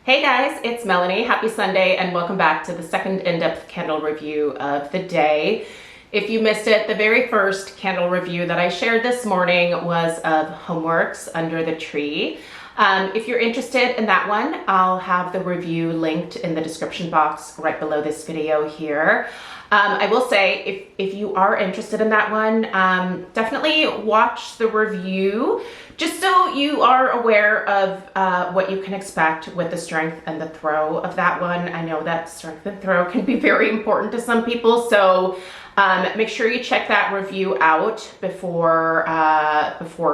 Hey guys, it's Melanie. Happy Sunday and welcome back to the second in-depth candle review of the day. If you missed it, the very first candle review that I shared this morning was of Homeworks Under the Tree. If you're interested in that one, I'll have the review linked in the description box right below this video here. I will say, if you are interested in that one, definitely watch the review just so you are aware of what you can expect with the strength and the throw of that one. I know that strength and throw can be very important to some people, so make sure you check that review out before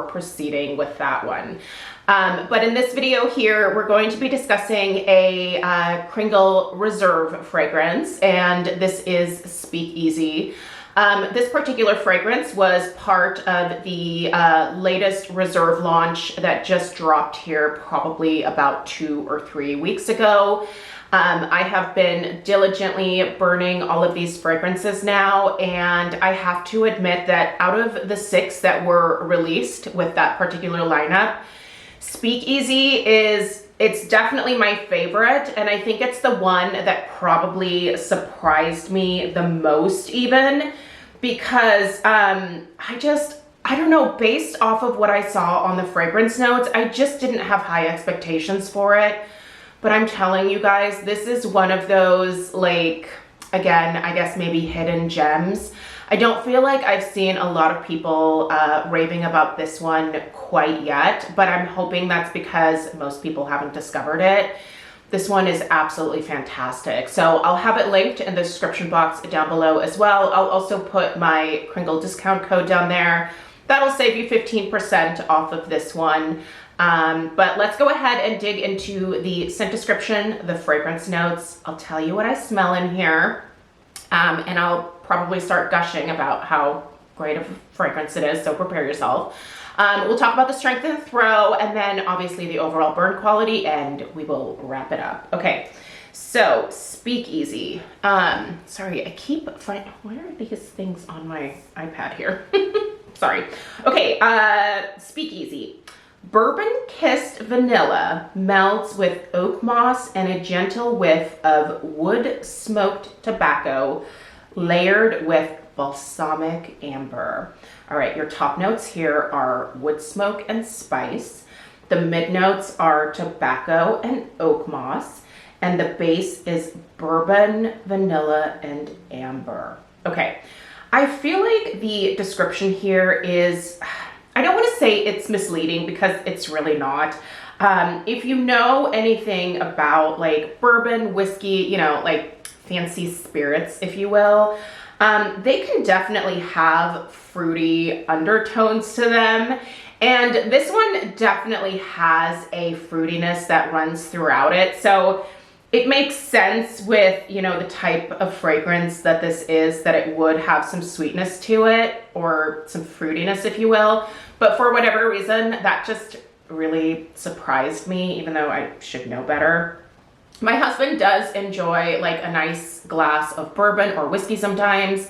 proceeding with that one. But in this video here, we're going to be discussing a Kringle Reserve fragrance, and this is Speakeasy. This particular fragrance was part of the latest Reserve launch that just dropped here probably about 2 or 3 weeks ago. I have been diligently burning all of these fragrances now, and I have to admit that out of the 6 that were released with that particular lineup, Speakeasy it's definitely my favorite, and I think it's the one that probably surprised me the most, even because I don't know, based off of what I saw on the fragrance notes, I just didn't have high expectations for it. But I'm telling you guys, this is one of those, like, again, I guess maybe hidden gems. I don't feel like I've seen a lot of people raving about this one quite yet, but I'm hoping that's because most people haven't discovered it. This one is absolutely fantastic. So I'll have it linked in the description box down below as well. I'll also put my Kringle discount code down there. That'll save you 15% off of this one. But let's go ahead and dig into the scent description, the fragrance notes. I'll tell you what I smell in here, and I'll probably start gushing about how great of a fragrance it is, so prepare yourself. We'll talk about the strength of the throw, and then obviously the overall burn quality, and we will wrap it up. Okay, so Speakeasy. Sorry, I keep finding, where are these things on my iPad here? Sorry. Okay, Speakeasy. Bourbon-kissed vanilla melts with oak moss and a gentle whiff of wood-smoked tobacco layered with balsamic amber. All right, your top notes here are wood smoke and spice. The mid notes are tobacco and oak moss, and the base is bourbon, vanilla, and amber. Okay, I feel like the description here is, I don't want to say it's misleading because it's really not. If you know anything about like bourbon, whiskey, you know, like fancy spirits, if you will, they can definitely have fruity undertones to them. And this one definitely has a fruitiness that runs throughout it. So it makes sense with, you know, the type of fragrance that this is, that it would have some sweetness to it or some fruitiness, if you will. But for whatever reason, that just really surprised me, even though I should know better. My husband does enjoy like a nice glass of bourbon or whiskey sometimes.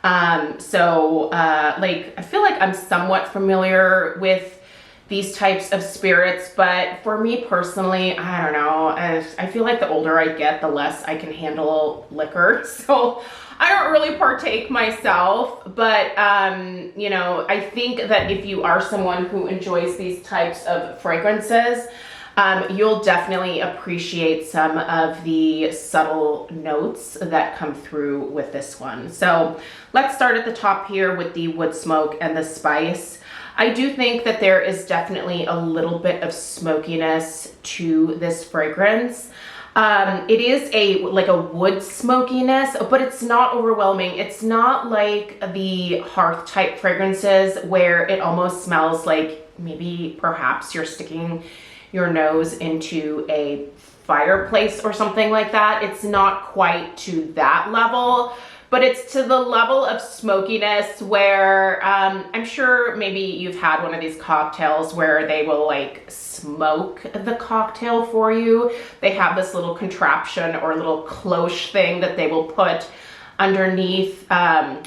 Like, I feel like I'm somewhat familiar with these types of spirits, but for me personally, I don't know. I feel like the older I get, the less I can handle liquor. So I don't really partake myself, but, you know, I think that if you are someone who enjoys these types of fragrances, you'll definitely appreciate some of the subtle notes that come through with this one. So let's start at the top here with the wood smoke and the spice. I do think that there is definitely a little bit of smokiness to this fragrance. It is like a wood smokiness, but it's not overwhelming. It's not like the hearth type fragrances where it almost smells like maybe perhaps you're sticking your nose into a fireplace or something like that. It's not quite to that level, but it's to the level of smokiness where I'm sure maybe you've had one of these cocktails where they will like smoke the cocktail for you. They have this little contraption or little cloche thing that they will put underneath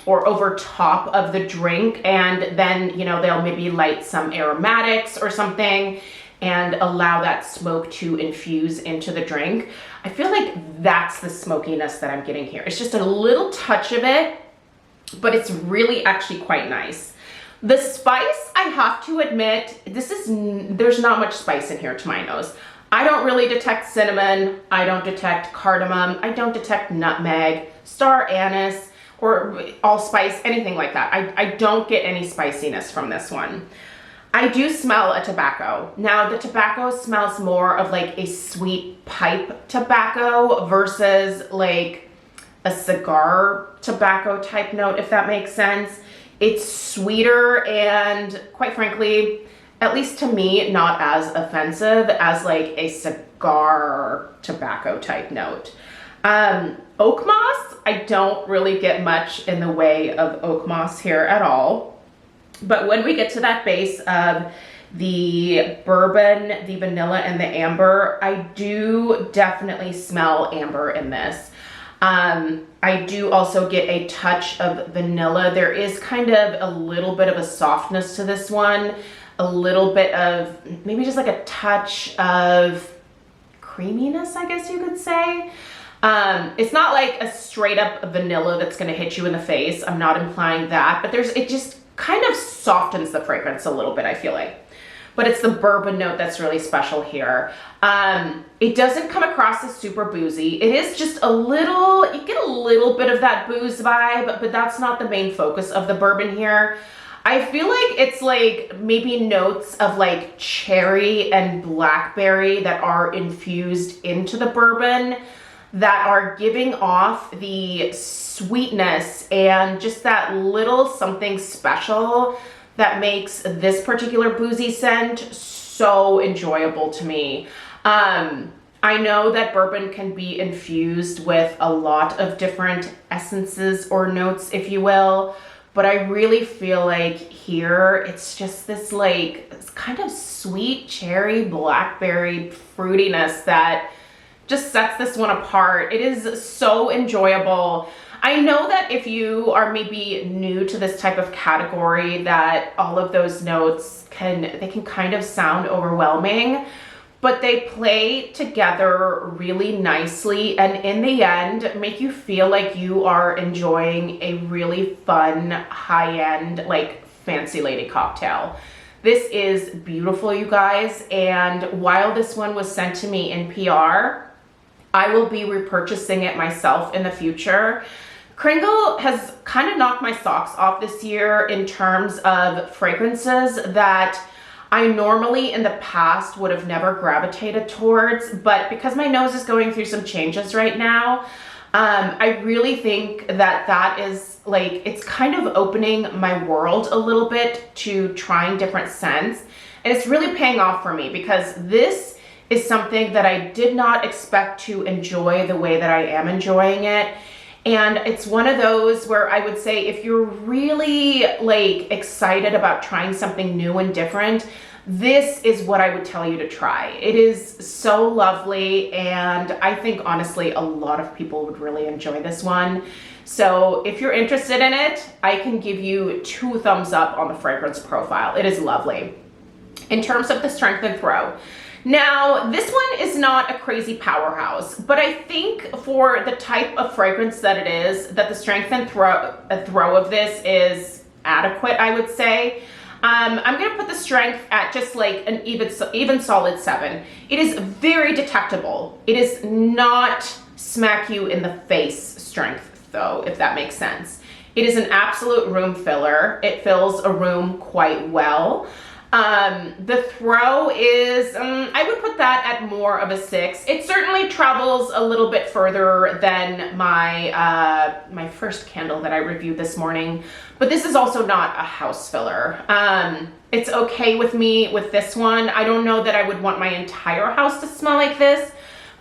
or over top of the drink, and then, you know, they'll maybe light some aromatics or something, and allow that smoke to infuse into the drink. I feel like that's the smokiness that I'm getting here. It's just a little touch of it, but it's really actually quite nice. The spice, I have to admit, there's not much spice in here to my nose. I don't really detect cinnamon, I don't detect cardamom, I don't detect nutmeg, star anise, or allspice, anything like that. I don't get any spiciness from this one. I do smell a tobacco. Now, the tobacco smells more of like a sweet pipe tobacco versus like a cigar tobacco type note, if that makes sense. It's sweeter and, quite frankly, at least to me, not as offensive as like a cigar tobacco type note. Oak moss, I don't really get much in the way of oak moss here at all. But when we get to that base of the bourbon, the vanilla, and the amber, I do definitely smell amber in this. I do also get a touch of vanilla. There is kind of a little bit of a softness to this one. A little bit of maybe just like a touch of creaminess, I guess you could say. It's not like a straight up vanilla that's going to hit you in the face. I'm not implying that, but it just kind of softens the fragrance a little bit, I feel like. But it's the bourbon note that's really special here. It doesn't come across as super boozy. It is just a little, you get a little bit of that booze vibe, but that's not the main focus of the bourbon here. I feel like it's like maybe notes of like cherry and blackberry that are infused into the bourbon that are giving off the sweetness and just that little something special that makes this particular boozy scent so enjoyable to me. I know that bourbon can be infused with a lot of different essences or notes, if you will, but I really feel like here it's just this like this kind of sweet cherry blackberry fruitiness that just sets this one apart. It is so enjoyable. I know that if you are maybe new to this type of category, that all of those notes can kind of sound overwhelming, but they play together really nicely and in the end make you feel like you are enjoying a really fun, high-end, like fancy lady cocktail. This is beautiful, you guys, and while this one was sent to me in PR, I will be repurchasing it myself in the future. Kringle has kind of knocked my socks off this year in terms of fragrances that I normally in the past would have never gravitated towards, but because my nose is going through some changes right now, I really think that is like, it's kind of opening my world a little bit to trying different scents. And it's really paying off for me because this is something that I did not expect to enjoy the way that I am enjoying it. And it's one of those where I would say if you're really like excited about trying something new and different, this is what I would tell you to try. It is so lovely, and I think honestly a lot of people would really enjoy this one. So if you're interested in it, I can give you 2 thumbs up on the fragrance profile. It is lovely. In terms of the strength and throw, now, this one is not a crazy powerhouse, but I think for the type of fragrance that it is, that the strength and throw of this is adequate, I would say. I'm going to put the strength at just like an even solid 7. It is very detectable. It is not smack you in the face strength, though, if that makes sense. It is an absolute room filler. It fills a room quite well. The throw is, I would put that at more of a 6. It certainly travels a little bit further than my, my first candle that I reviewed this morning, but this is also not a house filler. It's okay with me with this one. I don't know that I would want my entire house to smell like this,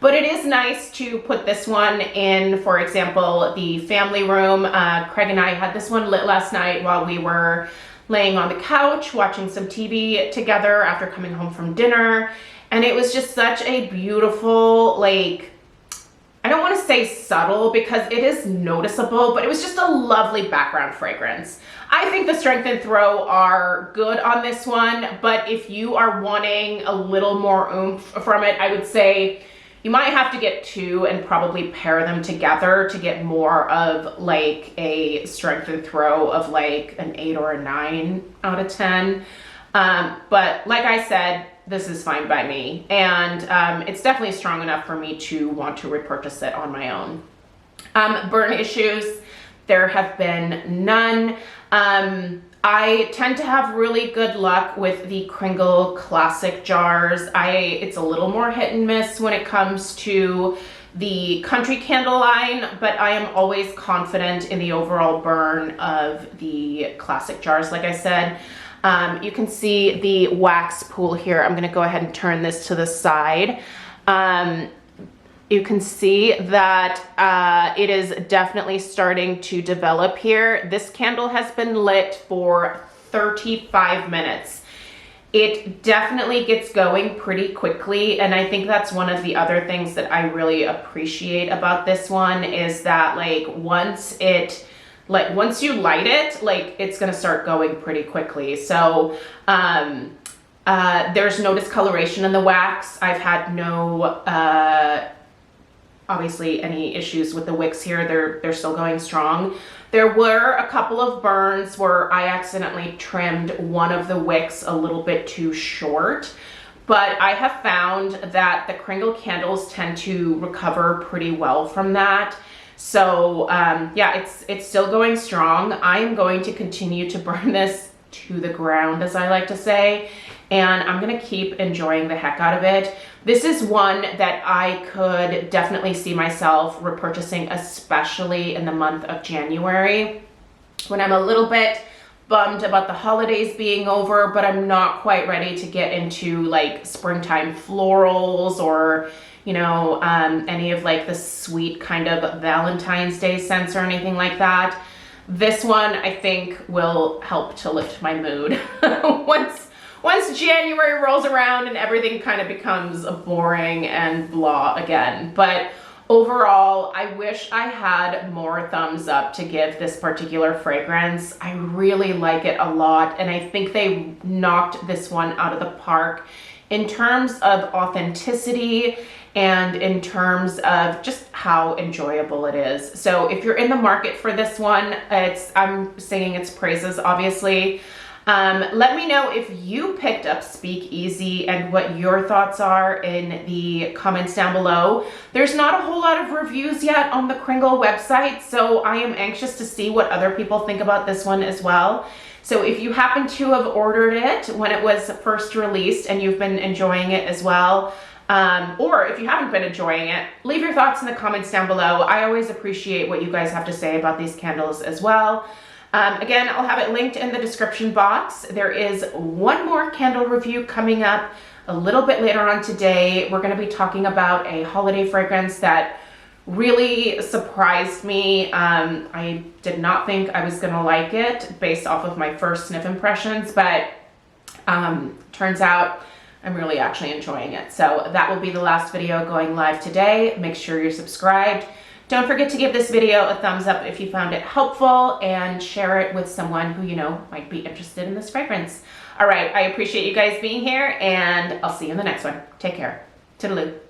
but it is nice to put this one in, for example, the family room. Craig and I had this one lit last night while we were laying on the couch watching some TV together after coming home from dinner, and it was just such a beautiful, like, I don't want to say subtle because it is noticeable, but it was just a lovely background fragrance. I think the Strength and Throw are good on this one, but if you are wanting a little more oomph from it, I would say you might have to get two and probably pair them together to get more of like a Strength and Throw of like an 8 or a 9 out of 10. But like I said, this is fine by me. And it's definitely strong enough for me to want to repurchase it on my own. Burn issues, there have been none. I tend to have really good luck with the Kringle classic jars. It's a little more hit and miss when it comes to the country candle line, but I am always confident in the overall burn of the classic jars. Like I said, you can see the wax pool here. I'm gonna go ahead and turn this to the side. You can see that it is definitely starting to develop here. This candle has been lit for 35 minutes. It definitely gets going pretty quickly, and I think that's one of the other things that I really appreciate about this one is that once you light it, it's gonna start going pretty quickly. So there's no discoloration in the wax. I've had no obviously any issues with the wicks here. They're still going strong. There were a couple of burns where I accidentally trimmed one of the wicks a little bit too short, but I have found that the Kringle candles tend to recover pretty well from that. So yeah, it's still going strong. I am going to continue to burn this to the ground, as I like to say, and I'm gonna keep enjoying the heck out of it. This is one that I could definitely see myself repurchasing, especially in the month of January, when I'm a little bit bummed about the holidays being over, but I'm not quite ready to get into like springtime florals or any of like the sweet kind of Valentine's Day scents or anything like that. This one I think will help to lift my mood once January rolls around and everything kind of becomes boring and blah again. But overall, I wish I had more thumbs up to give this particular fragrance. I really like it a lot, and I think they knocked this one out of the park in terms of authenticity and in terms of just how enjoyable it is. So if you're in the market for this one, I'm singing its praises, obviously. Let me know if you picked up Speakeasy and what your thoughts are in the comments down below. There's not a whole lot of reviews yet on the Kringle website, so I am anxious to see what other people think about this one as well. So if you happen to have ordered it when it was first released and you've been enjoying it as well, or if you haven't been enjoying it, leave your thoughts in the comments down below. I always appreciate what you guys have to say about these candles as well. Again, I'll have it linked in the description box. There is one more candle review coming up a little bit later on today. We're going to be talking about a holiday fragrance that really surprised me. I did not think I was going to like it based off of my first sniff impressions, but turns out I'm really actually enjoying it. So that will be the last video going live today. Make sure you're subscribed. Don't forget to give this video a thumbs up if you found it helpful, and share it with someone who might be interested in this fragrance. All right, I appreciate you guys being here, and I'll see you in the next one. Take care. Toodaloo.